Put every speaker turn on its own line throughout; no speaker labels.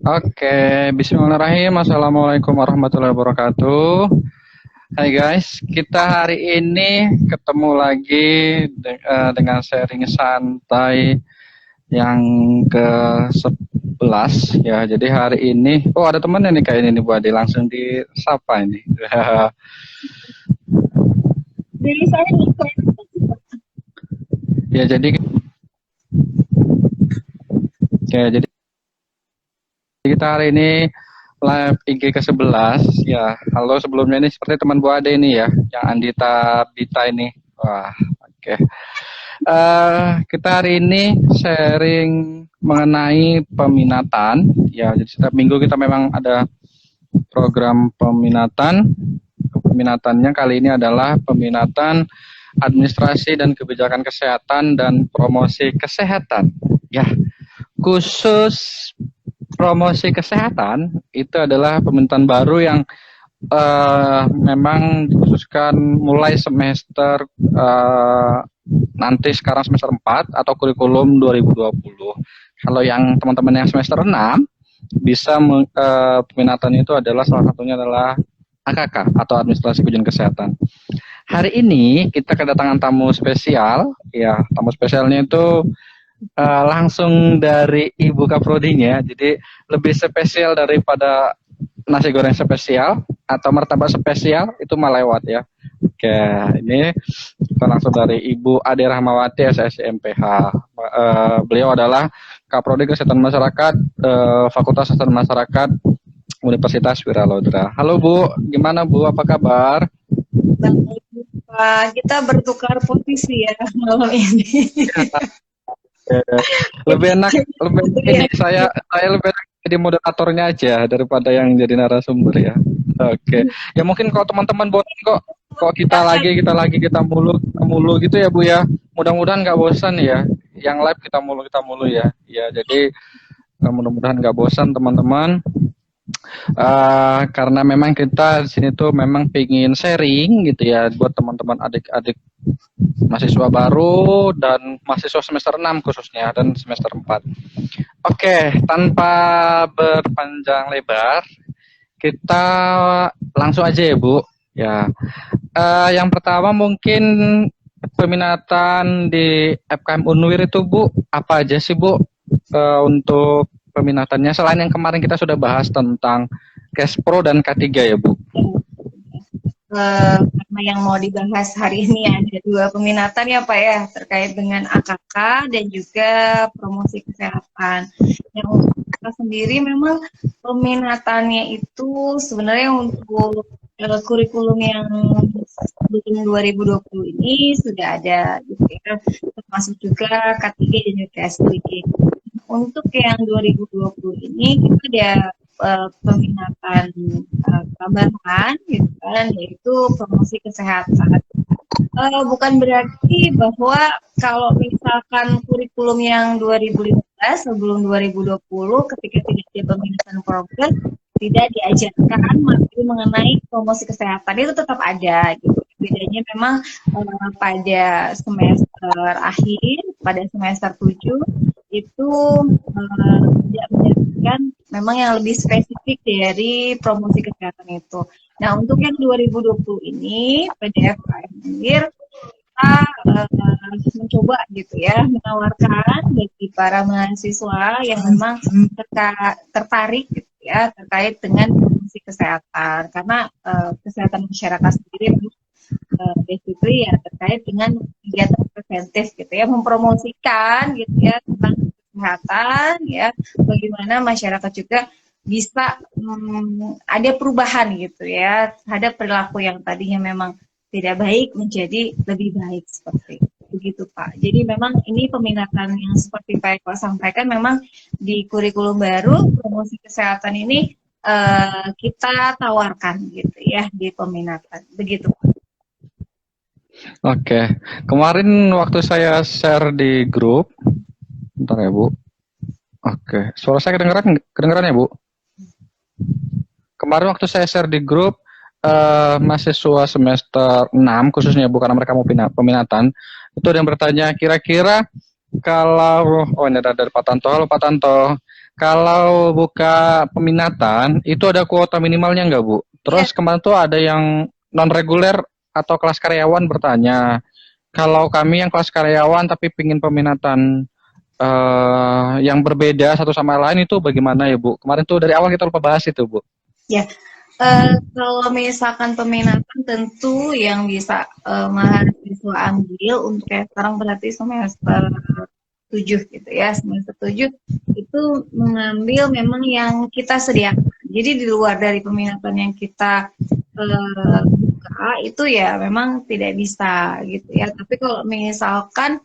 Oke, Bismillahirrahmanirrahim. Assalamualaikum warahmatullahi wabarakatuh. Hai guys, kita hari ini ketemu lagi dengan sharing santai yang ke-11 ya. Jadi hari ini, ada temennya nih kayaknya nih Bu Ade, langsung disapa ini.
Jadi saya ikut.
Ya jadi kita hari ini live IG ke-11 ya. Halo sebelumnya ini seperti teman Bu Ade ini ya, yang Andita Bita ini. Wah, oke. Kita hari ini sharing mengenai peminatan ya. Jadi setiap minggu kita memang ada program peminatan. Peminatannya kali ini adalah peminatan administrasi dan kebijakan kesehatan dan promosi kesehatan. Ya, khusus promosi kesehatan itu adalah peminatan baru yang memang dikhususkan mulai semester nanti sekarang semester 4 atau kurikulum 2020. Kalau yang teman-teman yang semester 6 bisa peminatannya itu adalah salah satunya adalah AKK atau administrasi kebijakan kesehatan. Hari ini kita kedatangan tamu spesial, ya tamu spesialnya itu langsung dari Ibu Kaprodinya, jadi lebih spesial daripada nasi goreng spesial atau martabak spesial itu mah lewat ya. Oke, ini kita langsung dari Ibu Ade Rahmawati SSI MPH. Beliau adalah Kaprodi Kesehatan Masyarakat Fakultas Kesehatan Masyarakat Universitas Wiralodra. Halo Bu, gimana Bu? Apa kabar?
Baik, Pak. Kita bertukar posisi ya malam ini.
Lebih enak ini
Ya.
saya lebih enak jadi moderatornya aja daripada yang jadi narasumber ya. Oke. Ya mungkin kalau teman-teman bosan kok kita mulu gitu ya Bu ya. Mudah-mudahan nggak bosan ya. Yang live kita mulu ya. Ya jadi mudah-mudahan nggak bosan teman-teman. Karena memang kita di sini tuh memang pingin sharing gitu ya buat teman-teman adik-adik mahasiswa baru dan mahasiswa semester 6 khususnya dan semester 4. Oke, tanpa berpanjang lebar, kita langsung aja ya Bu. Ya, yang pertama mungkin peminatan di FKM Unwir itu Bu, apa aja sih Bu untuk peminatannya selain yang kemarin kita sudah bahas tentang Kespro dan K3 ya Bu?
Karena yang mau dibahas hari ini ada dua peminatan ya Pak ya, terkait dengan AKK dan juga promosi kesehatan. Yang untuk AKK sendiri memang peminatannya itu sebenarnya untuk kurikulum yang sebelum 2020 ini sudah ada gitu ya, termasuk juga K3 dan juga S3. Untuk yang 2020 ini kita ada peminatan tambahan gitu kan, yaitu promosi kesehatan. Bukan berarti bahwa kalau misalkan kurikulum yang 2015 sebelum 2020 ketika tidak ada peminatan program tidak diajarkan materi mengenai promosi kesehatan, itu tetap ada gitu. Bedanya memang pada semester akhir, pada semester 7 itu tidak menjadikan memang yang lebih spesifik dari promosi kesehatan itu. Nah, untuk yang 2020 ini PDF Pioneer kita mencoba gitu ya, menawarkan bagi para mahasiswa yang memang tertarik gitu ya terkait dengan promosi kesehatan, karena kesehatan masyarakat sendiri basically ya terkait dengan kegiatan preventif gitu ya, mempromosikan gitu ya tentang kesehatan ya, bagaimana masyarakat juga bisa ada perubahan gitu ya terhadap perilaku yang tadinya memang tidak baik menjadi lebih baik, seperti begitu Pak. Jadi memang ini peminatan yang seperti Pak Eko sampaikan, memang di kurikulum baru promosi kesehatan ini kita tawarkan gitu ya di peminatan, begitu Pak.
Oke, kemarin waktu saya share di grup, bentar ya Bu. Oke, suara saya kedengeran ya Bu? Kemarin waktu saya share di grup mahasiswa semester 6 khususnya bukan mereka mau peminatan, itu ada yang bertanya kira-kira kalau ini ada dari Pak Tanto. Halo Pak Tanto, kalau buka peminatan itu ada kuota minimalnya nggak Bu?
Iya.
Terus kemarin tuh ada yang non reguler atau kelas karyawan bertanya, kalau kami yang kelas karyawan tapi pingin peminatan yang berbeda satu sama lain itu bagaimana ya Bu? Kemarin tuh dari awal kita lupa bahas itu Bu.
Ya, kalau misalkan peminatan tentu yang bisa mahasiswa ambil untuk kayak sekarang berarti semester 7 gitu ya, semester 7 itu mengambil memang yang kita sediakan. Jadi di luar dari peminatan yang kita buka itu ya memang tidak bisa gitu ya. Tapi kalau misalkan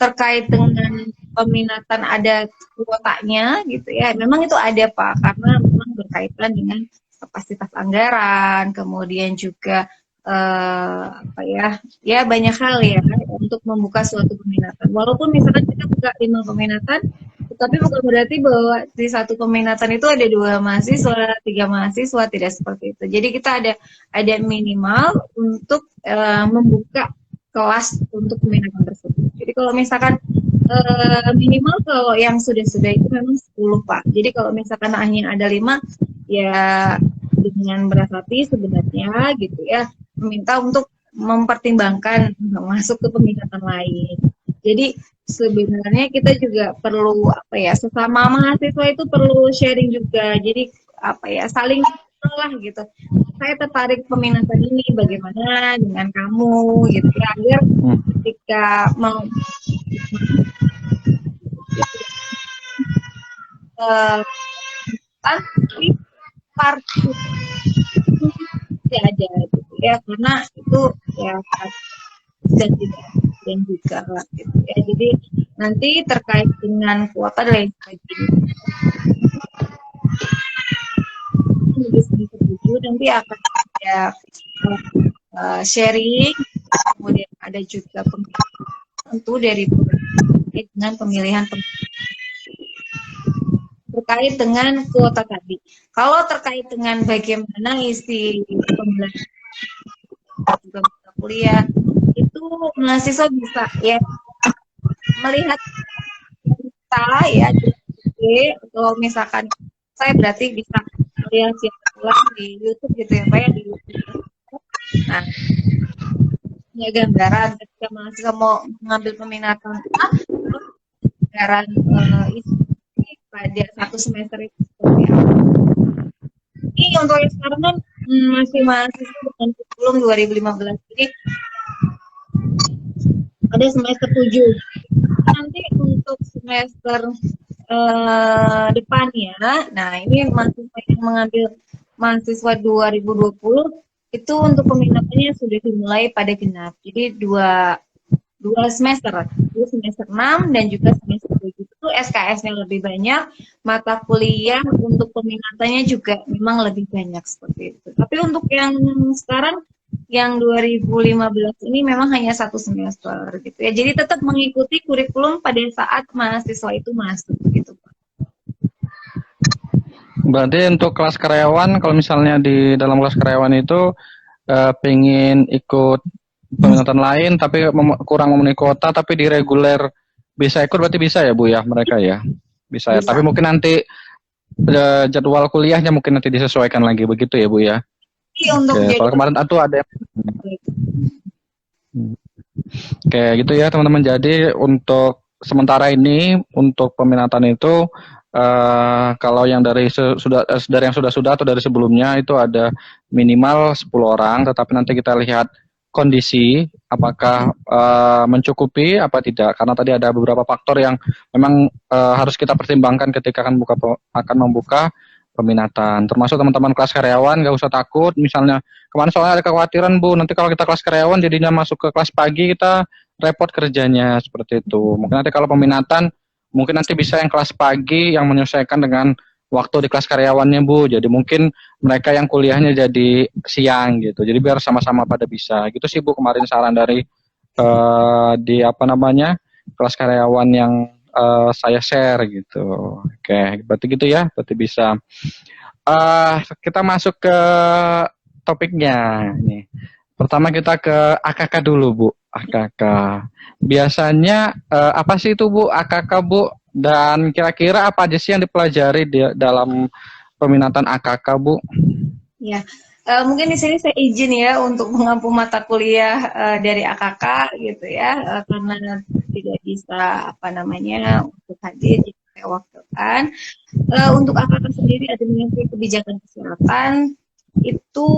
terkait dengan peminatan ada kuotanya gitu ya, memang itu ada Pak, karena memang berkaitan dengan kapasitas anggaran, kemudian juga apa ya banyak hal ya untuk membuka suatu peminatan. Walaupun misalkan kita buka 5 peminatan, tapi bukan berarti bahwa di satu peminatan itu ada 2 mahasiswa, 3 mahasiswa, tidak seperti itu. Jadi kita ada minimal untuk membuka kelas untuk peminatan tersebut. Jadi kalau misalkan minimal kalau yang sudah-sudah itu memang 10 Pak. Jadi kalau misalkan hanya ada 5 ya dengan berat hati sebenarnya gitu ya meminta untuk mempertimbangkan masuk ke peminatan lain. Jadi sebenarnya kita juga perlu apa ya sesama mahasiswa itu perlu sharing juga. Jadi apa ya saling lah gitu. Saya tertarik peminatan ini bagaimana dengan kamu gitu ya agar ketika mau tapi partu tidak ada gitu ya karena itu ya dan tidak dan juga gitu ya jadi nanti terkait dengan kuota dan lain sebagainya nanti akan ada sharing kemudian ada juga tentu dari dengan pemilihan terkait dengan kuota tadi. Kalau terkait dengan bagaimana isi pembelajaran juga mata kuliah itu mahasiswa bisa ya melihat kita ya atau misalkan saya berarti bisa melihat ulang di YouTube gitu ya Pak ya di YouTube. Nah, punya gambaran ketika mahasiswa mau mengambil peminatan gambaran isi pada satu semester itu seperti apa. Ini untuk yang sekarang kan masih mahasiswa dengan kurikulum 2015. Jadi ada semester 7. Nanti untuk semester depannya, nah ini mahasiswa yang mengambil mahasiswa 2020 itu untuk peminatannya sudah dimulai pada genap. Jadi dua semester 6 dan juga semester 7 itu SKS-nya lebih banyak, mata kuliah untuk peminatannya juga memang lebih banyak seperti itu. Tapi untuk yang sekarang yang 2015 ini memang hanya 1 semester gitu ya. Jadi tetap mengikuti kurikulum pada saat mahasiswa itu masuk gitu Pak.
Berarti untuk kelas karyawan kalau misalnya di dalam kelas karyawan itu pengen ikut peminatan lain tapi kurang memenuhi kuota tapi di reguler bisa ikut berarti bisa ya Bu ya mereka ya bisa. Ya tapi mungkin nanti jadwal kuliahnya mungkin nanti disesuaikan lagi begitu ya Bu ya.
Iya untuk
kalau kemarin itu ada kayak gitu ya teman-teman. Jadi untuk sementara ini untuk peminatan itu kalau yang dari yang sudah atau dari sebelumnya itu ada minimal 10 orang, tetapi nanti kita lihat kondisi apakah mencukupi apa tidak, karena tadi ada beberapa faktor yang memang harus kita pertimbangkan ketika akan membuka peminatan. Termasuk teman-teman kelas karyawan nggak usah takut, misalnya kemarin soalnya ada kekhawatiran Bu, nanti kalau kita kelas karyawan jadinya masuk ke kelas pagi kita repot kerjanya seperti itu. Mungkin nanti kalau peminatan mungkin nanti bisa yang kelas pagi yang menyesuaikan dengan waktu di kelas karyawannya Bu. Jadi mungkin mereka yang kuliahnya jadi siang gitu. Jadi biar sama-sama pada bisa. Gitu sih Bu kemarin saran dari di kelas karyawan yang saya share gitu. Oke, berarti gitu ya. Berarti bisa. Kita masuk ke topiknya nih. Pertama kita ke AKK dulu Bu. AKK. Biasanya apa sih itu Bu AKK Bu? Dan kira-kira apa aja sih yang dipelajari dalam peminatan AKK, Bu?
Ya, mungkin di sini saya izin ya untuk mengampu mata kuliah dari AKK gitu ya, karena tidak bisa apa namanya untuk hadir jadi saya wakilkan. Untuk AKK sendiri administrasi kebijakan kesehatan itu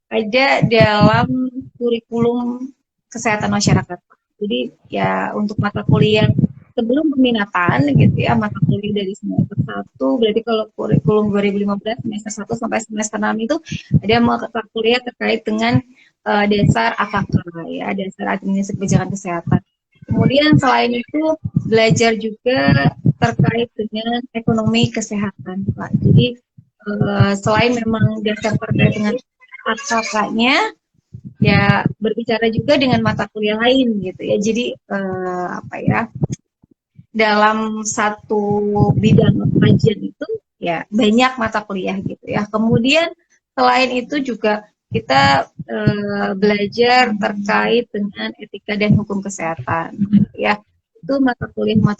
ada dalam kurikulum kesehatan masyarakat. Jadi ya untuk mata kuliah sebelum peminatan gitu ya, mata kuliah dari semester 1, berarti kalau kurikulum 2015 semester 1 sampai semester 6 itu ada mata kuliah terkait dengan dasar AKK ya, dasar administrasi kebijakan kesehatan. Kemudian selain itu belajar juga terkait dengan ekonomi kesehatan, Pak. Jadi selain memang dasar terkait dengan AKK-nya, ya berbicara juga dengan mata kuliah lain gitu ya. Jadi apa ya, dalam satu bidang kajian itu ya banyak mata kuliah gitu ya. Kemudian selain itu juga kita belajar terkait dengan etika dan hukum kesehatan gitu ya. Itu mata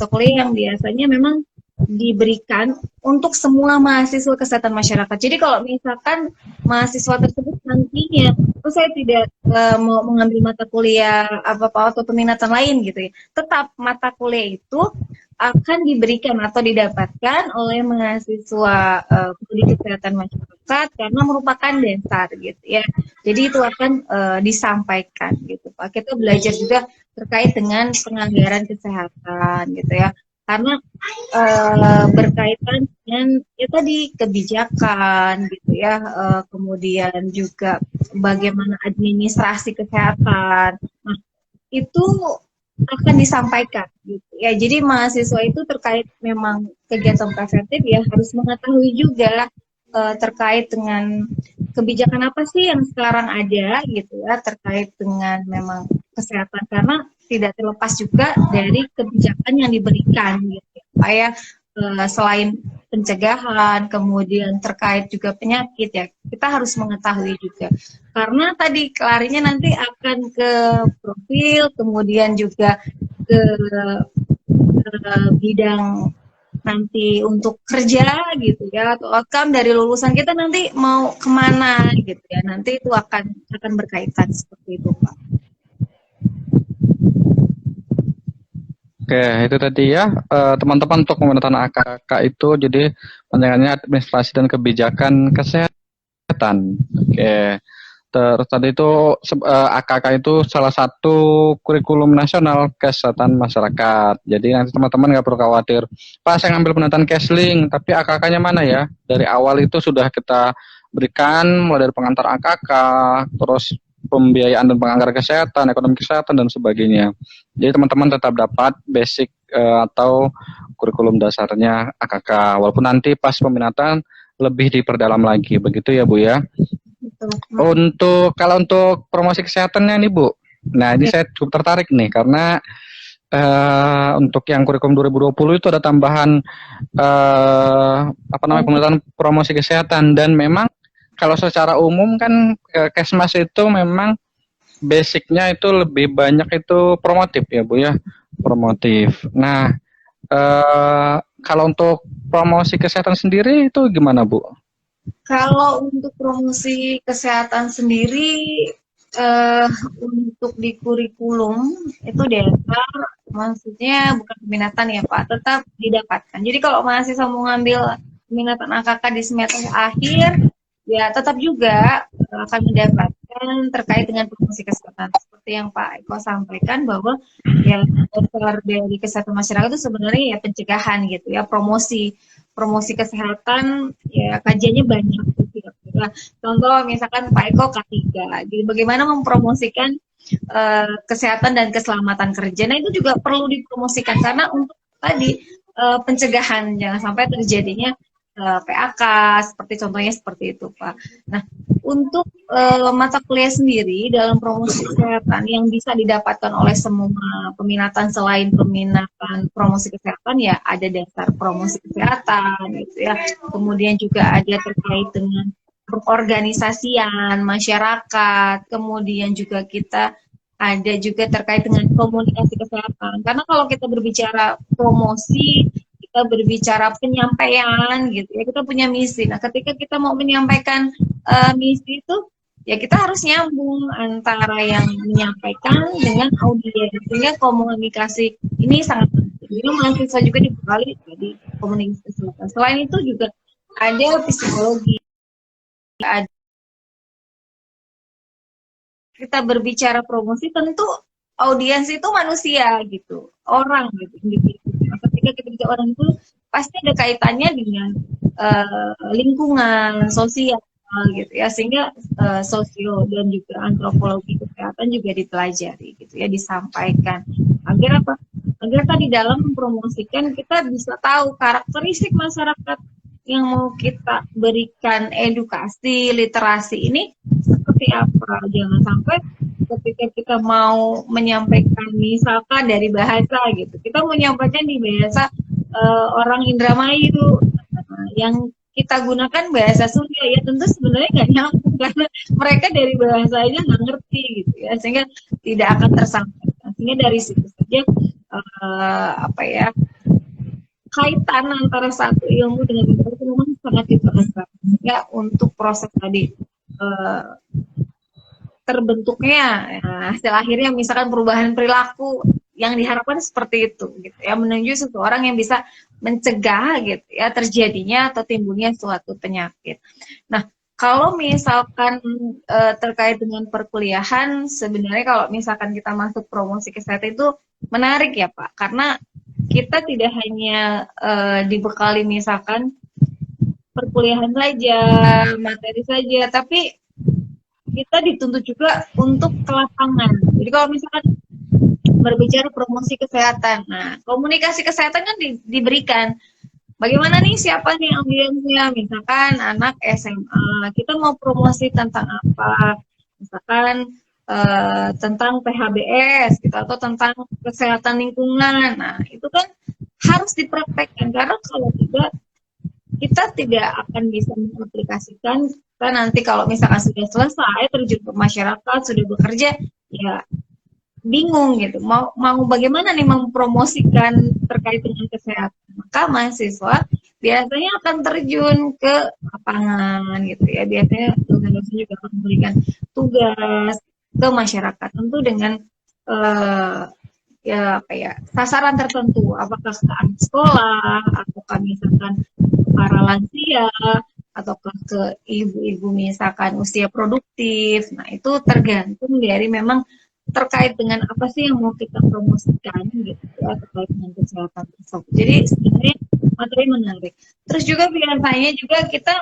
kuliah yang biasanya memang diberikan untuk semua mahasiswa kesehatan masyarakat. Jadi kalau misalkan mahasiswa tersebut nantinya, oh saya tidak mau mengambil mata kuliah apa-apa atau peminatan lain gitu ya, tetap mata kuliah itu akan diberikan atau didapatkan oleh mahasiswa pendidik kesehatan masyarakat karena merupakan dasar gitu ya. Jadi itu akan disampaikan gitu Pak. Kita belajar juga terkait dengan penganggaran kesehatan gitu ya. Karena berkaitan dengan ya tadi kebijakan gitu ya, kemudian juga bagaimana administrasi kesehatan. Nah, itu akan disampaikan gitu ya. Jadi mahasiswa itu terkait memang kegiatan preventif ya harus mengetahui juga terkait dengan kebijakan apa sih yang sekarang ada gitu ya terkait dengan memang kesehatan, karena tidak terlepas juga dari kebijakan yang diberikan gitu ya. Supaya selain pencegahan, kemudian terkait juga penyakit ya, kita harus mengetahui juga. Karena tadi larinya nanti akan ke profil, kemudian juga ke bidang nanti untuk kerja gitu ya, atau outcome dari lulusan kita nanti mau kemana gitu ya, nanti itu akan berkaitan seperti itu Pak.
Oke, itu tadi ya teman-teman untuk peminatan AKK itu jadi panjangannya administrasi dan kebijakan kesehatan. Oke. Terus tadi itu AKK itu salah satu kurikulum nasional kesehatan masyarakat. Jadi nanti teman-teman nggak perlu khawatir, Pak saya ngambil penataan Kesling, tapi AKK-nya mana ya? Dari awal itu sudah kita berikan, mulai dari pengantar AKK, terus pembiayaan dan penganggaran kesehatan, ekonomi kesehatan, dan sebagainya. Jadi teman-teman tetap dapat basic atau kurikulum dasarnya AKK, walaupun nanti pas peminatan lebih diperdalam lagi, begitu ya Bu ya? Kalau untuk promosi kesehatannya nih Bu, nah ini saya cukup tertarik nih karena untuk yang kurikulum 2020 itu ada tambahan peminatan promosi kesehatan, dan memang kalau secara umum kan Kesmas itu memang basicnya itu lebih banyak itu promotif ya Bu ya, promotif. Nah kalau untuk promosi kesehatan sendiri itu gimana Bu?
Kalau untuk promosi kesehatan sendiri, untuk di kurikulum itu dasar, maksudnya bukan peminatan ya Pak, tetap didapatkan. Jadi kalau mahasiswa mau ngambil peminatan AKK di semester akhir, ya tetap juga akan mendapatkan terkait dengan promosi kesehatan. Seperti yang Pak Eko sampaikan bahwa ya dasar dari kesehatan masyarakat itu sebenarnya ya pencegahan gitu ya, promosi kesehatan ya kajiannya banyak gitu ya. Contoh misalkan Pak Eko K3, jadi bagaimana mempromosikan kesehatan dan keselamatan kerja. Nah itu juga perlu dipromosikan karena untuk tadi pencegahan jangan sampai terjadinya PAK seperti contohnya seperti itu Pak. Nah untuk mata kuliah sendiri dalam promosi kesehatan yang bisa didapatkan oleh semua peminatan selain peminatan promosi kesehatan ya ada dasar promosi kesehatan gitu ya. Kemudian juga ada terkait dengan perorganisasian masyarakat, kemudian juga kita ada juga terkait dengan komunikasi kesehatan. Karena kalau kita berbicara promosi kita berbicara penyampaian gitu ya, kita punya misi. Nah, ketika kita mau menyampaikan misi itu, ya kita harus nyambung antara yang menyampaikan dengan audiens, sehingga komunikasi ini sangat penting. Jadi mahasiswa juga dibekali jadi komunikasi kesehatan. Selain itu juga ada psikologi, ada kita berbicara promosi, tentu audiens itu manusia gitu, orang gitu, individu. Nah, ketika kita bicara orang itu pasti ada kaitannya dengan lingkungan sosial gitu ya, sehingga sosio dan juga antropologi kesehatan juga dipelajari gitu ya, disampaikan agar apa? Agar tadi dalam mempromosikan kita bisa tahu karakteristik masyarakat yang mau kita berikan edukasi literasi ini seperti apa. Jangan sampai ketika kita mau menyampaikan misalkan dari bahasa gitu, kita mau menyampaikan di bahasa orang Indramayu, yang kita gunakan bahasa Sunda, ya tentu sebenarnya nggak nyambung karena mereka dari bahasanya nggak ngerti gitu ya, sehingga tidak akan tersampaikan. Sehingga dari situ saja apa ya, kaitan antara satu ilmu dengan ilmu itu memang sangat diperlukan ya untuk proses tadi terbentuknya hasil akhirnya, misalkan perubahan perilaku yang diharapkan seperti itu gitu ya, menuju seseorang yang bisa mencegah gitu ya terjadinya atau timbulnya suatu penyakit. Nah, kalau misalkan terkait dengan perkuliahan, sebenarnya kalau misalkan kita masuk promosi kesehatan itu menarik ya Pak, karena kita tidak hanya dibekali misalkan perkuliahan saja, materi saja, tapi kita dituntut juga untuk ke lapangan. Jadi kalau misalkan berbicara promosi kesehatan, nah komunikasi kesehatan kan diberikan. Bagaimana nih, siapa nih audiensnya? Misalkan anak SMA, kita mau promosi tentang apa? Misalkan tentang PHBS gitu, atau tentang kesehatan lingkungan. Nah itu kan harus dipraktekkan, karena kalau tidak kita tidak akan bisa mengaplikasikan. Kita nanti kalau misalkan sudah selesai terjun ke masyarakat, sudah bekerja, ya bingung gitu, mau bagaimana nih mempromosikan terkait dengan kesehatan. Maka mahasiswa biasanya akan terjun ke lapangan gitu ya, biasanya dosen-dosen juga akan memberikan tugas ke masyarakat, tentu dengan ya apa ya, sasaran tertentu, apakah ke anak sekolah, ataukah misalkan para lansia, ataukah ke ibu-ibu misalkan usia produktif. Nah itu tergantung dari memang terkait dengan apa sih yang mau kita promosikan gitu ya, terkait dengan kesehatan tersebut. Jadi sebenarnya materi menarik. Terus juga biasanya juga kita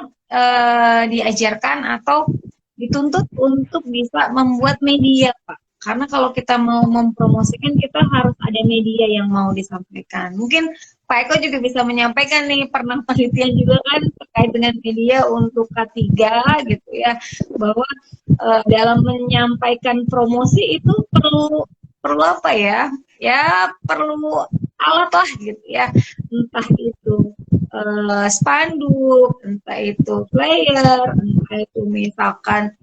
diajarkan atau dituntut untuk bisa membuat media Pak. Karena kalau kita mau mempromosikan, kita harus ada media yang mau disampaikan. Mungkin Pak Eko juga bisa menyampaikan nih, pernah penelitian juga kan terkait dengan media untuk K3 gitu ya, bahwa dalam menyampaikan promosi itu perlu apa ya? Ya perlu alat lah gitu ya, entah itu spanduk, entah itu flyer, entah itu misalkan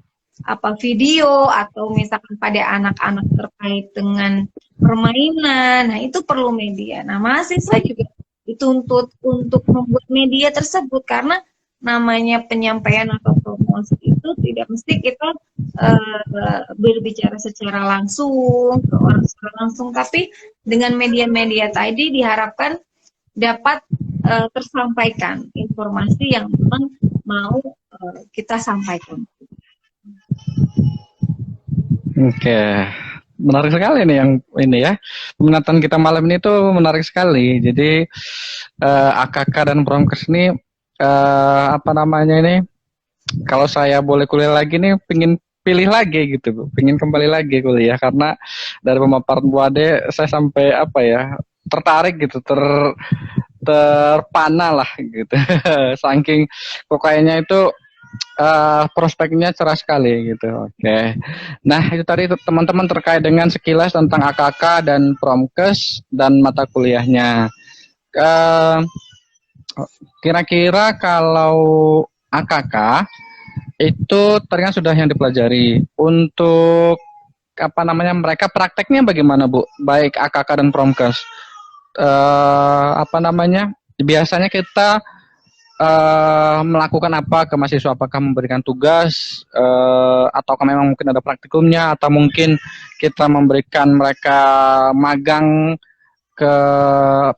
apa video, atau misalkan pada anak-anak terkait dengan permainan. Nah itu perlu media. Nah mahasiswa juga dituntut untuk membuat media tersebut, karena namanya penyampaian atau promosi itu tidak mesti kita berbicara secara langsung ke orang secara langsung, tapi dengan media-media tadi diharapkan dapat tersampaikan informasi yang memang mau kita sampaikan.
Oke, menarik sekali nih yang ini ya. Peminatan kita malam ini tuh menarik sekali. Jadi AKK dan Promkes ini apa namanya ini? Kalau saya boleh kuliah lagi nih, pingin pilih lagi gitu, pingin kembali lagi kuliah, karena dari pemaparan Bu Ade saya sampai apa ya, tertarik gitu, terpana lah gitu. Saking kok kayaknya itu prospeknya cerah sekali gitu. Oke. Nah, itu tadi teman-teman terkait dengan sekilas tentang AKK dan Promkes dan mata kuliahnya. Kira-kira kalau AKK itu ternyata sudah yang dipelajari. Untuk apa namanya, mereka prakteknya bagaimana Bu? Baik AKK dan Promkes. Apa namanya? biasanya kita melakukan apa ke mahasiswa? Apakah memberikan tugas atau memang mungkin ada praktikumnya atau mungkin kita memberikan mereka magang ke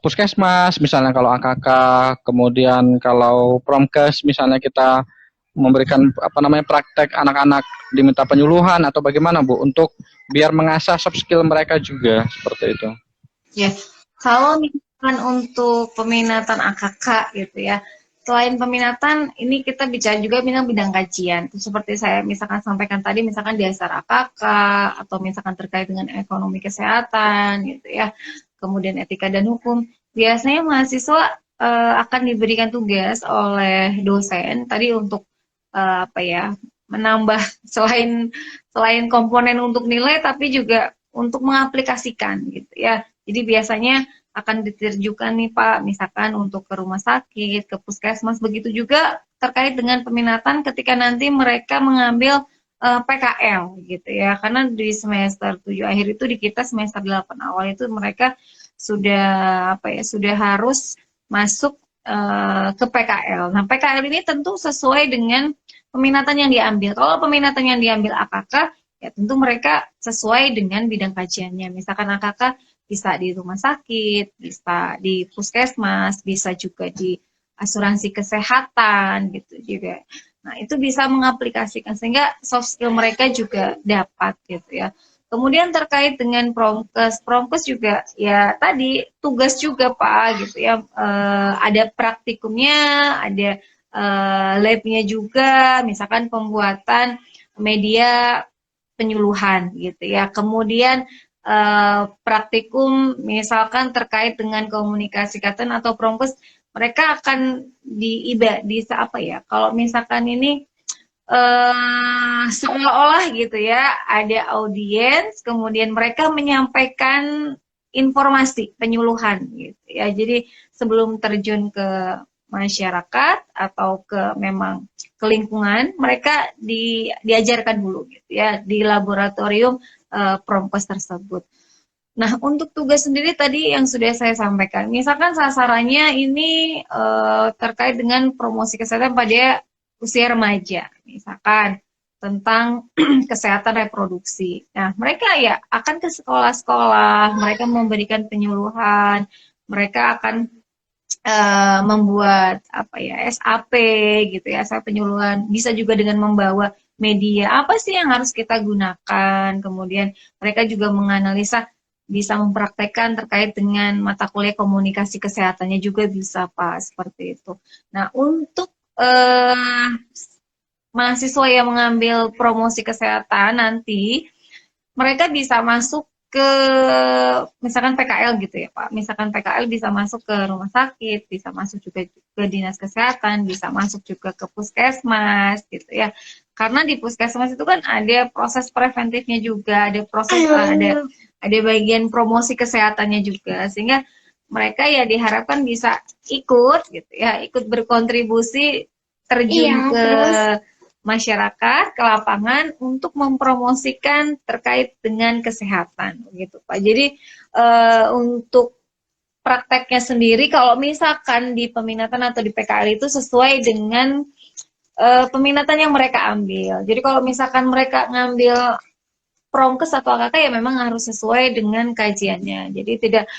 puskesmas misalnya kalau AKK, kemudian kalau promkes misalnya kita memberikan apa namanya praktek anak-anak diminta penyuluhan atau bagaimana Bu untuk biar mengasah soft skill mereka juga seperti itu.
Ya, kalau misalkan untuk peminatan AKK gitu ya, selain peminatan, ini kita bicara juga bidang kajian. Seperti saya misalkan sampaikan tadi, misalkan dasar AKK, atau misalkan terkait dengan ekonomi kesehatan gitu ya, kemudian etika dan hukum. Biasanya mahasiswa akan diberikan tugas oleh dosen tadi untuk apa ya, menambah selain komponen untuk nilai, tapi juga untuk mengaplikasikan gitu ya. Jadi biasanya akan diterjukan nih Pak, misalkan untuk ke rumah sakit, ke puskesmas, begitu juga terkait dengan peminatan ketika nanti mereka mengambil PKL gitu ya. Karena di semester 7 akhir itu di kita semester 8 awal itu mereka sudah apa ya, sudah harus masuk ke PKL. Nah, PKL ini tentu sesuai dengan peminatan yang diambil. Kalau peminatan yang diambil AKK, ya tentu mereka sesuai dengan bidang kajiannya. Misalkan AKK bisa di rumah sakit, bisa di puskesmas, bisa juga di asuransi kesehatan gitu juga. Nah, itu bisa mengaplikasikan sehingga soft skill mereka juga dapat gitu ya. Kemudian terkait dengan promkes juga ya tadi tugas juga Pak gitu ya. Ada praktikumnya, ada labnya juga, misalkan pembuatan media penyuluhan gitu ya. Kemudian praktikum misalkan terkait dengan komunikasi kesehatan atau promkes, mereka akan di apa ya, kalau misalkan ini seolah-olah gitu ya ada audiens, kemudian mereka menyampaikan informasi penyuluhan gitu ya. Jadi sebelum terjun ke masyarakat atau ke memang ke lingkungan, mereka diajarkan dulu gitu ya di laboratorium promkes tersebut. Nah, untuk tugas sendiri tadi yang sudah saya sampaikan, misalkan sasarannya ini terkait dengan promosi kesehatan pada usia remaja, misalkan tentang kesehatan reproduksi. Nah, mereka ya akan ke sekolah-sekolah, mereka memberikan penyuluhan, mereka akan membuat apa ya SAP gitu ya, SAP penyuluhan, bisa juga dengan membawa media apa sih yang harus kita gunakan, kemudian mereka juga menganalisa, bisa mempraktekkan terkait dengan mata kuliah komunikasi kesehatannya juga bisa Pak, seperti itu. Nah, untuk mahasiswa yang mengambil promosi kesehatan nanti, mereka bisa masuk ke misalkan PKL gitu ya Pak. Misalkan PKL bisa masuk ke rumah sakit, bisa masuk juga ke dinas kesehatan, bisa masuk juga ke puskesmas gitu ya. Karena di puskesmas itu kan ada proses preventifnya juga, ada proses ada bagian promosi kesehatannya juga, sehingga mereka ya diharapkan bisa ikut gitu ya, ikut berkontribusi, terjun ke masyarakat, ke lapangan untuk mempromosikan terkait dengan kesehatan gitu Pak. Jadi untuk prakteknya sendiri kalau misalkan di peminatan atau di PKL itu sesuai dengan peminatan yang mereka ambil. Jadi kalau misalkan mereka ngambil promkes atau AKK ya memang harus sesuai dengan kajiannya. Jadi tidak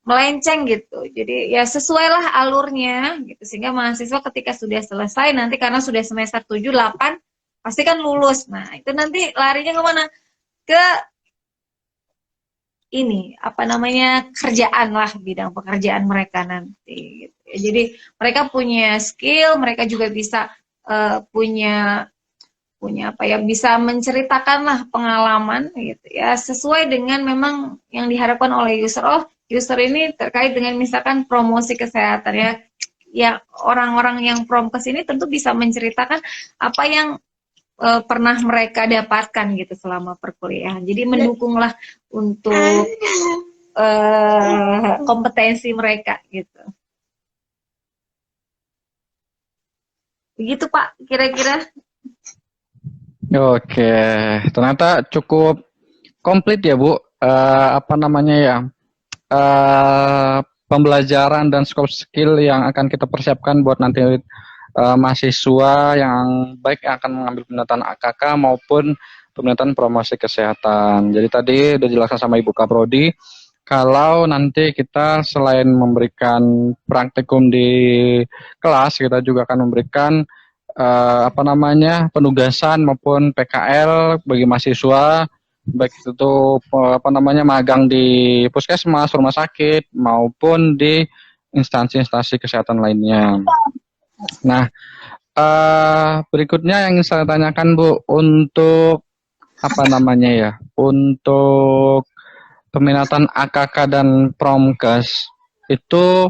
melenceng gitu. Jadi ya sesuailah alurnya gitu, sehingga mahasiswa ketika sudah selesai nanti karena sudah semester 7, 8 pasti kan lulus. Nah, itu nanti larinya kemana? Ke ini apa namanya, kerjaan lah, bidang pekerjaan mereka nanti gitu. Jadi mereka punya skill, mereka juga bisa punya apa ya, bisa menceritakan lah pengalaman gitu ya, sesuai dengan memang yang diharapkan oleh user. Oh, user ini terkait dengan misalkan promosi kesehatan ya, ya orang-orang yang promkes ini tentu bisa menceritakan apa yang pernah mereka dapatkan gitu selama perkuliahan. Jadi mendukunglah untuk kompetensi mereka gitu. Begitu Pak, kira-kira.
Oke, ternyata cukup komplit ya Bu. Apa namanya ya? pembelajaran dan scope skill yang akan kita persiapkan buat nanti mahasiswa yang baik yang akan mengambil peminatan AKK maupun peminatan promosi kesehatan. Jadi tadi udah jelaskan sama Ibu Kaprodi, kalau nanti kita selain memberikan praktikum di kelas, kita juga akan memberikan penugasan maupun PKL bagi mahasiswa, baik itu magang di puskesmas, rumah sakit maupun di instansi-instansi kesehatan lainnya. Nah, berikutnya yang saya tanyakan Bu, untuk untuk peminatan AKK dan Promkes itu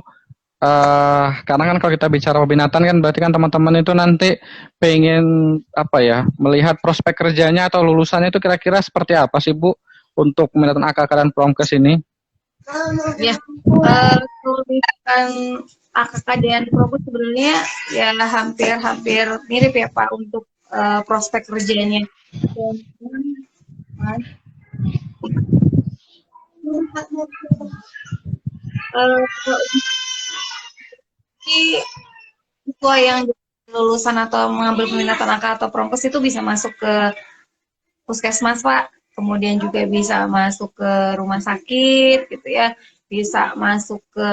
karena kan kalau kita bicara peminatan kan berarti kan teman-teman itu nanti pengen melihat prospek kerjanya atau lulusannya itu kira-kira seperti apa sih Bu untuk peminatan AKK dan Promkes ini?
Ya, kalau misalkan AKK dan Promkes sebenarnya ya hampir mirip ya Pak untuk prospek kerjanya. Siswa yang lulusan atau mengambil peminatan AKK atau Promkes itu bisa masuk ke puskesmas Pak, kemudian juga bisa masuk ke rumah sakit gitu ya, bisa masuk ke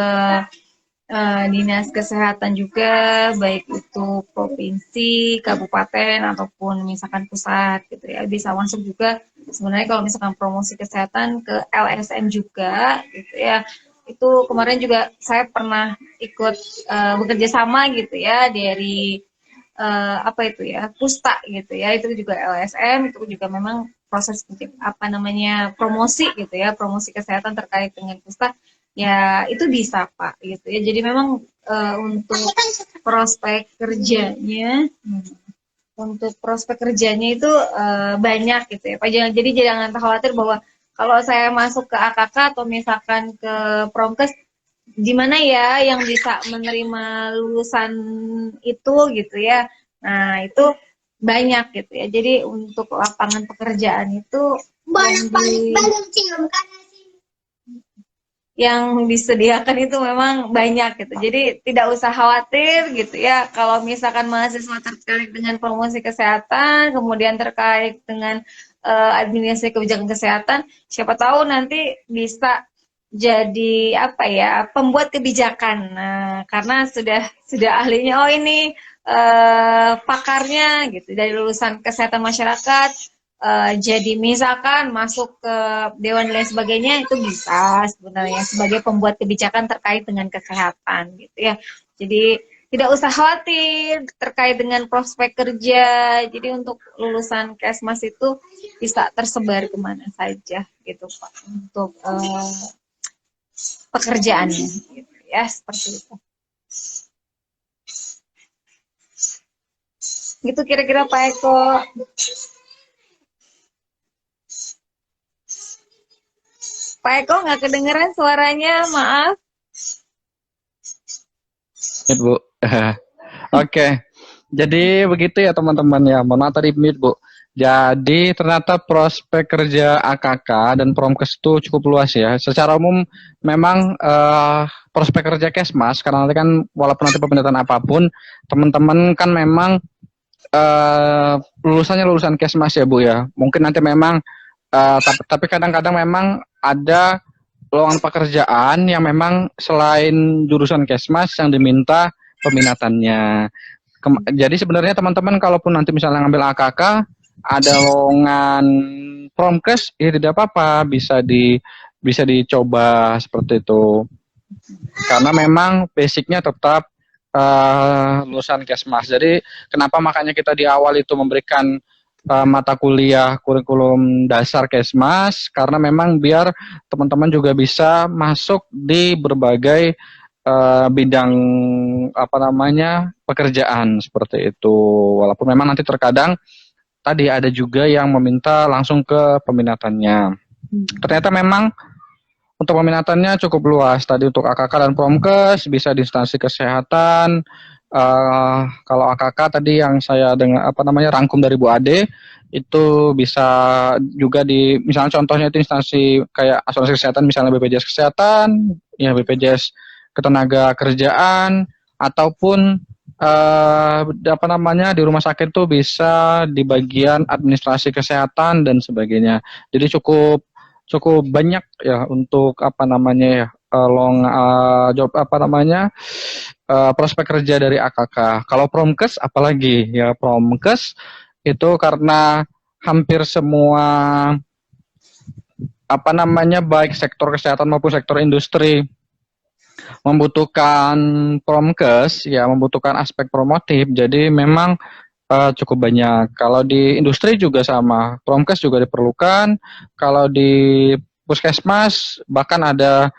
dinas kesehatan juga, baik itu provinsi, kabupaten ataupun misalkan pusat gitu ya, bisa masuk juga sebenarnya kalau misalkan promosi kesehatan ke LSM juga gitu ya. Itu kemarin juga saya pernah ikut bekerja sama gitu ya dari Pusta gitu ya, itu juga LSM, itu juga memang proses promosi gitu ya, promosi kesehatan terkait dengan Pusta ya itu bisa Pak gitu ya. Jadi memang untuk prospek kerjanya itu banyak gitu ya Pak. Jadi jangan khawatir bahwa kalau saya masuk ke AKK atau misalkan ke Promkes, di mana ya yang bisa menerima lulusan itu gitu ya. Nah, itu banyak gitu ya. Jadi untuk lapangan pekerjaan itu yang disediakan itu memang banyak gitu. Jadi tidak usah khawatir gitu ya. Kalau misalkan mahasiswa terkait dengan promosi kesehatan, kemudian terkait dengan administrasi kebijakan kesehatan, siapa tahu nanti bisa jadi pembuat kebijakan. Nah, karena sudah ahlinya, oh ini pakarnya gitu dari lulusan kesehatan masyarakat, jadi misalkan masuk ke dewan dan lain sebagainya, itu bisa sebenarnya sebagai pembuat kebijakan terkait dengan kesehatan gitu ya. Jadi tidak usah khawatir terkait dengan prospek kerja. Jadi untuk lulusan Kesmas itu bisa tersebar kemana saja gitu Pak untuk pekerjaannya gitu ya, seperti itu. Gitu kira-kira Pak Eko. Pak Eko nggak kedengeran suaranya, maaf.
Bu. Oke. Jadi begitu ya teman-teman ya. Mohon maaf tadi mute Bu. Jadi ternyata prospek kerja AKK dan Promkes itu cukup luas ya. Secara umum memang prospek kerja Kesmas karena nanti kan walaupun nanti peminatan apapun, teman-teman kan memang lulusannya lulusan Kesmas ya Bu ya. Mungkin nanti memang tapi kadang-kadang memang ada lowongan pekerjaan yang memang selain jurusan Kesmas yang diminta peminatannya. Jadi sebenarnya teman-teman kalaupun nanti misalnya ngambil AKK, ada lowongan Promkes, ya tidak apa-apa, bisa dicoba seperti itu. Karena memang basicnya tetap lulusan Kesmas. Jadi kenapa makanya kita di awal itu memberikan mata kuliah kurikulum dasar Kesmas, karena memang biar teman-teman juga bisa masuk di berbagai bidang pekerjaan seperti itu. Walaupun memang nanti terkadang tadi ada juga yang meminta langsung ke peminatannya. Ternyata memang untuk peminatannya cukup luas. Tadi untuk AKK dan Promkes bisa di instansi kesehatan. Kalau AKK tadi yang saya dengar rangkum dari Bu Ade, itu bisa juga di misalnya contohnya itu instansi kayak asuransi kesehatan, misalnya BPJS kesehatan, ya BPJS ketenaga kerjaan ataupun apa namanya di rumah sakit tuh bisa di bagian administrasi kesehatan dan sebagainya. Jadi cukup cukup banyak ya untuk apa namanya ya job apa namanya prospek kerja dari AKK. Kalau Promkes apalagi ya Promkes itu karena hampir semua apa namanya baik sektor kesehatan maupun sektor industri membutuhkan promkes ya membutuhkan aspek promotif jadi memang cukup banyak kalau di industri juga sama promkes juga diperlukan kalau di puskesmas bahkan ada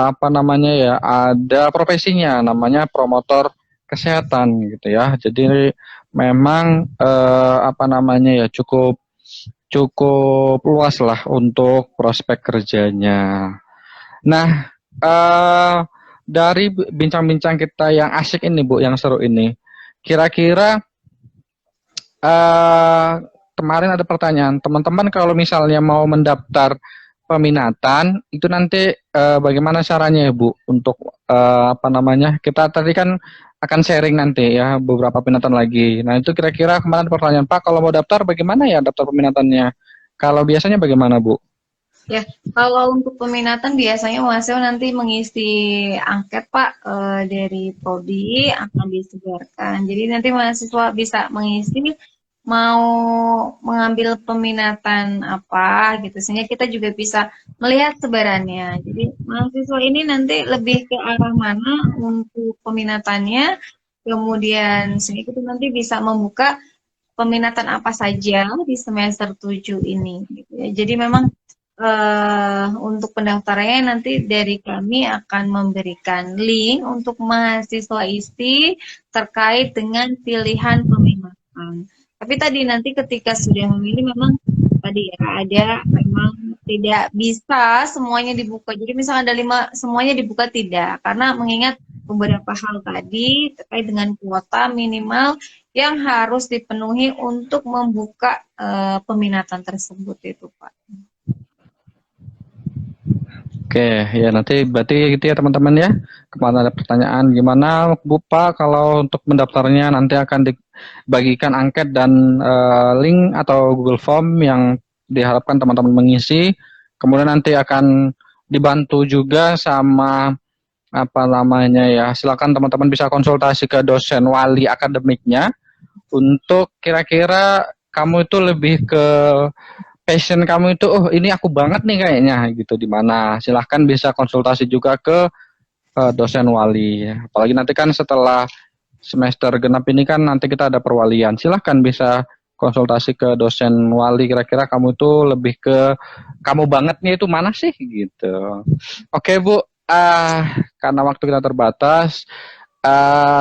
apa namanya ya ada profesinya namanya promotor kesehatan gitu ya jadi memang apa namanya ya cukup cukup luas lah untuk prospek kerjanya. Nah, dari bincang-bincang kita yang asik ini, Bu, yang seru ini, kira-kira kemarin ada pertanyaan, teman-teman kalau misalnya mau mendaftar peminatan, itu nanti bagaimana caranya ya, Bu, untuk apa namanya? Kita tadi kan akan sharing nanti ya beberapa peminatan lagi. Nah, itu kira-kira kemarin ada pertanyaan, Pak, kalau mau daftar bagaimana ya daftar peminatannya? Kalau biasanya bagaimana, Bu?
Ya, kalau untuk peminatan biasanya mahasiswa nanti mengisi angket Pak dari Prodi akan disebarkan. Jadi nanti mahasiswa bisa mengisi mau mengambil peminatan apa gitu sehingga kita juga bisa melihat sebarannya. Jadi mahasiswa ini nanti lebih ke arah mana untuk peminatannya, kemudian sehingga kita nanti bisa membuka peminatan apa saja di semester 7 ini gitu ya. Jadi memang untuk pendaftarannya nanti dari kami akan memberikan link untuk mahasiswa ISTI terkait dengan pilihan peminatan. Tapi tadi nanti ketika sudah memilih memang tadi ya ada memang tidak bisa semuanya dibuka. Jadi misalnya ada 5 semuanya dibuka tidak karena mengingat beberapa hal tadi terkait dengan kuota minimal yang harus dipenuhi untuk membuka peminatan tersebut itu Pak.
Oke, ya nanti berarti gitu ya teman-teman ya. Kemarin ada pertanyaan gimana Bu Pak kalau untuk mendaftarnya nanti akan dibagikan angket dan link atau Google Form yang diharapkan teman-teman mengisi. Kemudian nanti akan dibantu juga sama apa namanya ya. Silakan teman-teman bisa konsultasi ke dosen wali akademiknya untuk kira-kira kamu itu lebih ke passion kamu itu oh ini aku banget nih kayaknya gitu di mana silahkan bisa konsultasi juga ke dosen wali apalagi nanti kan setelah semester genap ini kan nanti kita ada perwalian silahkan bisa konsultasi ke dosen wali kira-kira kamu tuh lebih ke kamu banget nih itu mana sih gitu oke Bu karena waktu kita terbatas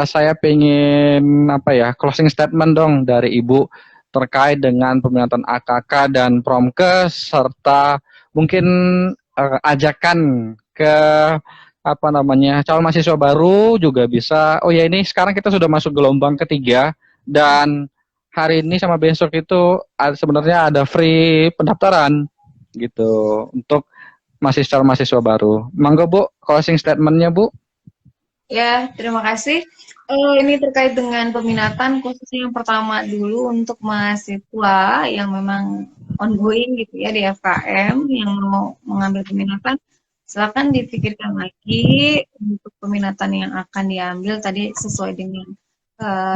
saya pengen apa ya closing statement dong dari Ibu terkait dengan peminatan AKK dan Promkes serta mungkin ajakan ke apa namanya calon mahasiswa baru juga bisa oh ya ini sekarang kita sudah masuk gelombang ketiga dan hari ini sama besok itu sebenarnya ada free pendaftaran gitu untuk mahasiswa baru. Monggo Bu, closing statementnya Bu.
Ya, terima kasih. Ini terkait dengan peminatan, khususnya yang pertama dulu untuk mahasiswa yang memang ongoing gitu ya di FKM yang mau mengambil peminatan, silakan dipikirkan lagi untuk peminatan yang akan diambil tadi sesuai dengan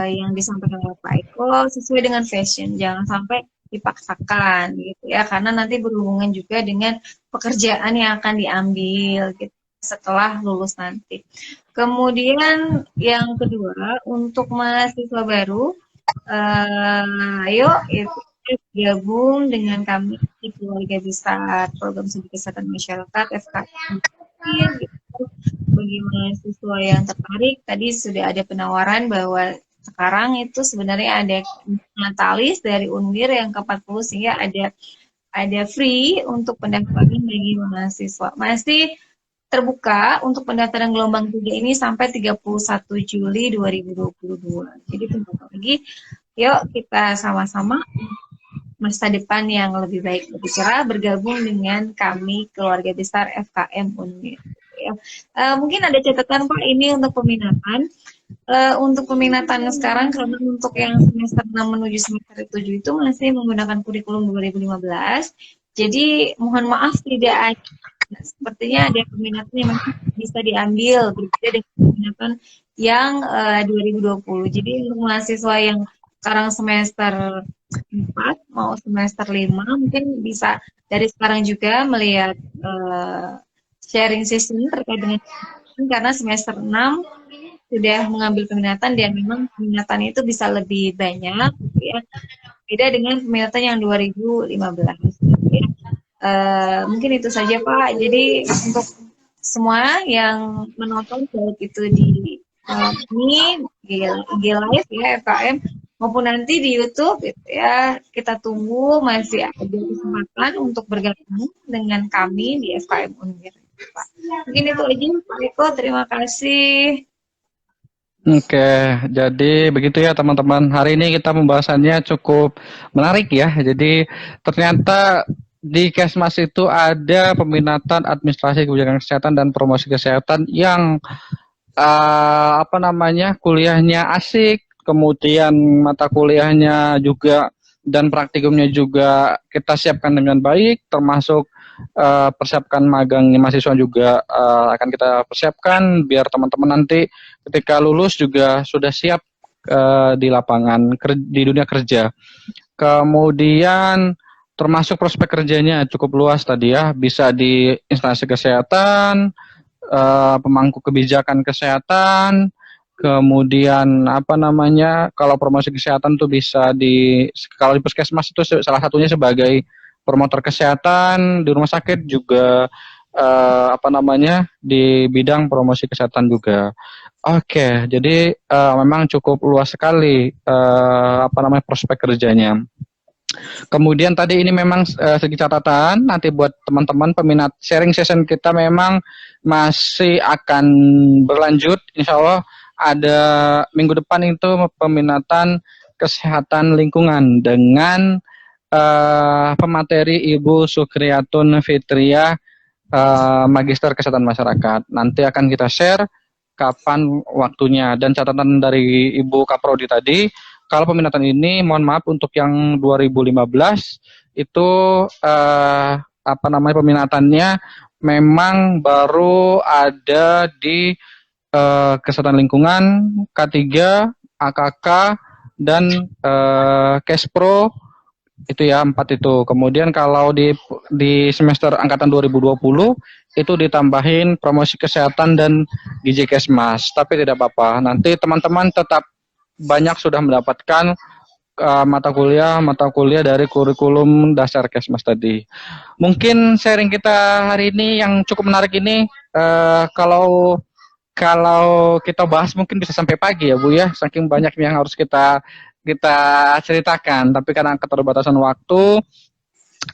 yang disampaikan oleh Pak Eko, sesuai dengan fashion, jangan sampai dipaksakan gitu ya, karena nanti berhubungan juga dengan pekerjaan yang akan diambil gitu setelah lulus nanti. Kemudian yang kedua untuk mahasiswa baru, ayo itu gabung dengan kami di Keluarga Besar Program Studi Kesehatan Masyarakat FKM. Bagi mahasiswa yang tertarik, tadi sudah ada penawaran bahwa sekarang itu sebenarnya ada Natalis dari Unwir yang ke-40 sehingga ada free untuk pendaftaran bagi mahasiswa. Masih terbuka untuk pendaftaran gelombang 3 ini sampai 31 Juli 2022. Jadi tunggu lagi, yuk kita sama-sama masa depan yang lebih baik, lebih cerah bergabung dengan kami Keluarga Besar FKM Unwir. ya. Mungkin ada catatan Pak ini untuk peminatan. Untuk peminatan sekarang karena untuk yang semester 6 menuju semester 7 itu masih menggunakan kurikulum 2015. Jadi mohon maaf tidak ada, sepertinya ada peminatan yang memang bisa diambil berbeda dengan peminatan yang 2020. Jadi untuk mahasiswa yang sekarang semester 4 mau semester 5 mungkin bisa dari sekarang juga melihat sharing session terkait dengan karena semester 6 sudah mengambil peminatan dan memang peminatan itu bisa lebih banyak gitu ya. Beda dengan peminatan yang 2015 gitu ya. Mungkin itu saja Pak. Jadi untuk semua yang menonton baik itu di ini IG Live ya FKM maupun nanti di YouTube gitu ya, kita tunggu masih ada kesempatan untuk bergabung dengan kami di FKM Unwir. Mungkin itu aja Pak Eko, terima kasih.
Oke, jadi begitu ya teman-teman. Hari ini kita pembahasannya cukup menarik ya. Jadi ternyata di Kesmas itu ada peminatan administrasi kebijakan kesehatan dan promosi kesehatan yang kuliahnya asik, kemudian mata kuliahnya juga dan praktikumnya juga kita siapkan dengan baik, termasuk persiapkan magang mahasiswa juga akan kita persiapkan biar teman-teman nanti ketika lulus juga sudah siap di lapangan di dunia kerja. Kemudian termasuk prospek kerjanya cukup luas tadi ya, bisa di instansi kesehatan, pemangku kebijakan kesehatan, kemudian kalau promosi kesehatan tuh bisa kalau di puskesmas itu salah satunya sebagai promotor kesehatan, di rumah sakit juga di bidang promosi kesehatan juga. Oke, jadi memang cukup luas sekali prospek kerjanya. Kemudian tadi ini memang segi catatan nanti buat teman-teman peminat sharing session kita memang masih akan berlanjut. Insya Allah ada minggu depan itu peminatan kesehatan lingkungan dengan pemateri Ibu Sukriyatun Fitria, Magister Kesehatan Masyarakat. Nanti akan kita share kapan waktunya dan catatan dari Ibu Kaprodi tadi. Kalau peminatan ini, mohon maaf untuk yang 2015 itu peminatannya memang baru ada di kesehatan lingkungan, K3, AKK, dan Kespro. Itu ya 4 itu. Kemudian kalau di semester angkatan 2020 itu ditambahin promosi kesehatan dan gizi Kesmas. Tapi tidak apa-apa. Nanti teman-teman tetap banyak sudah mendapatkan mata kuliah dari kurikulum dasar Kesmas tadi. Mungkin sharing kita hari ini yang cukup menarik ini kalau kita bahas mungkin bisa sampai pagi ya Bu ya, saking banyaknya yang harus kita ceritakan, tapi karena keterbatasan waktu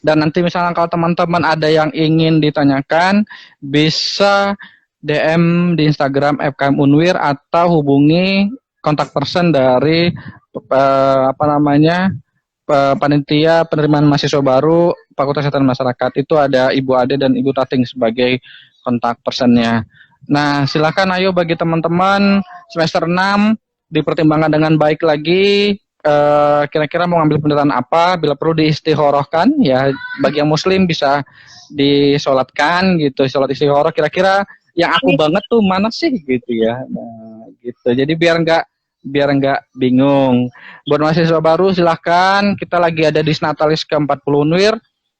dan nanti misalnya kalau teman-teman ada yang ingin ditanyakan bisa DM di Instagram FKM Unwir atau hubungi kontak person dari panitia penerimaan mahasiswa baru Fakultas Kesehatan Masyarakat. Itu ada Ibu Ade dan Ibu Tating sebagai kontak personnya. Nah, silakan ayo bagi teman-teman semester 6 dipertimbangkan dengan baik lagi, kira-kira mau ngambil pendidikan apa, bila perlu diistikharahkan ya, bagi yang muslim bisa disolatkan gitu, sholat istikharah kira-kira yang aku banget tuh mana sih gitu ya. Nah, gitu. Jadi biar nggak bingung. Buat mahasiswa baru silahkan, kita lagi ada di Natalis ke-40 Unwir.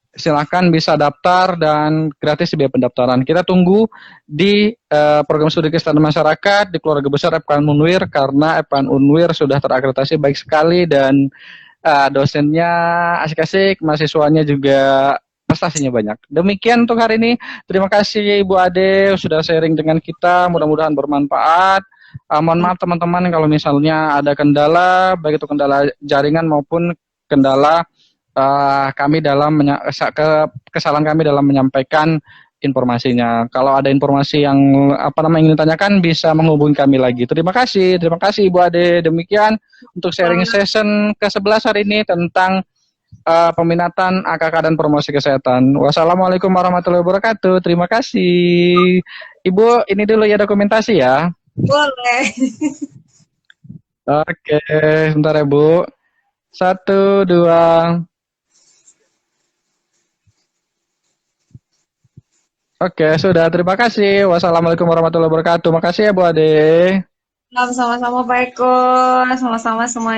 Silahkan bisa daftar dan gratis biaya pendaftaran. Kita tunggu di program studi kesehatan masyarakat di keluarga besar FKM Unwir karena FKM Unwir sudah terakreditasi baik sekali dan dosennya asik-asik, mahasiswanya juga prestasinya banyak. Demikian untuk hari ini. Terima kasih Ibu Ade sudah sharing dengan kita. Mudah-mudahan bermanfaat. Mohon maaf teman-teman kalau misalnya ada kendala, baik itu kendala jaringan maupun kendala kami dalam kesalahan kami dalam menyampaikan informasinya. Kalau ada informasi yang ingin ditanyakan bisa menghubungi kami lagi. Terima kasih Ibu Ade. Demikian untuk sharing session ke-11 hari ini tentang peminatan AKK dan promosi kesehatan. Wassalamualaikum warahmatullahi wabarakatuh. Terima kasih. Ibu ini dulu ya dokumentasi ya.
Boleh.
Oke, sebentar ya Bu. 1, 2. Oke, sudah. Terima kasih. Wassalamualaikum warahmatullahi wabarakatuh. Makasih ya Bu Ade.
Sama-sama Pak Eko, sama-sama semuanya.